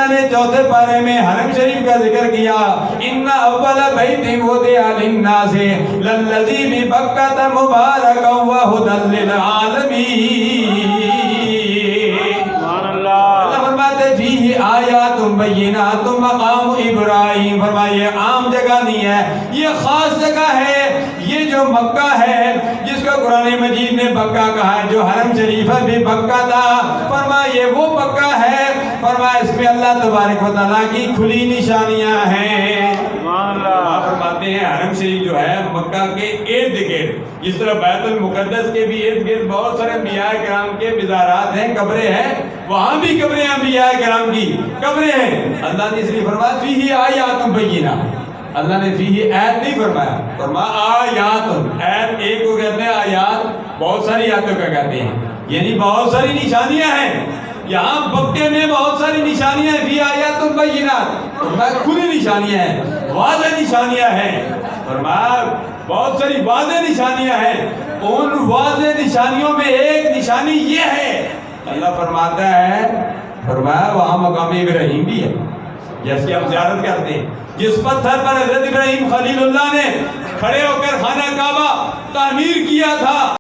نے چوتھے پارے میں حرم شریف کا ذکر کیا، ان اول بیت وضع للناس للذی ببکۃ مبارکا وہدی للعالمین۔ اللہ فرماتے فیہ آیات بینات مقام ابراہیم، فرمائیے عام جگہ نہیں ہے، یہ خاص جگہ ہے۔ یہ جو مکہ ہے جس کو قرآن مجید نے بکہ کہا ہے، جو حرم شریف بھی بکہ تھا، فرمائیے وہ بکہ ہے۔ فرمایا اس میں اللہ تبارک و تعالیٰ کی کھلی نشانیاں ہیں۔ فرماتے ہیں حرم شریف جو ہے مکہ کے ارد گرد، جس طرح بیت المقدس کے بھی ارد گرد بہت سارے انبیاء کرام کے مزارات ہیں، قبریں ہیں، وہاں بھی قبریں انبیاء کرام کی قبریں ہیں۔ اللہ نے اس لیے فرمایا فیہ آیات بینات، اللہ نے فیہ آیت نہیں فرمایا، فرمایا آیات۔ آیت ایک کو کہتے ہیں آیات، بہت ساری آیتوں کا کہتے ہیں، یعنی بہت ساری نشانیاں ہیں۔ یہاں مکے میں بہت ساری نشانیاں ہیں، فیہ آیات بینات، فرمایا کھلی نشانیاں ہیں، واضح نشانیاں ہیں، فرمایا بہت ساری واضح نشانیاں ہیں۔ ان واضح نشانیوں میں ایک نشانی یہ ہے، اللہ فرماتا ہے، فرمایا وہاں مقام ابراہیم بھی ہے، جیسے ہم زیارت کرتے ہیں، جس پتھر پر حضرت ابراہیم خلیل اللہ نے کھڑے ہو کر خانہ کعبہ تعمیر کیا تھا۔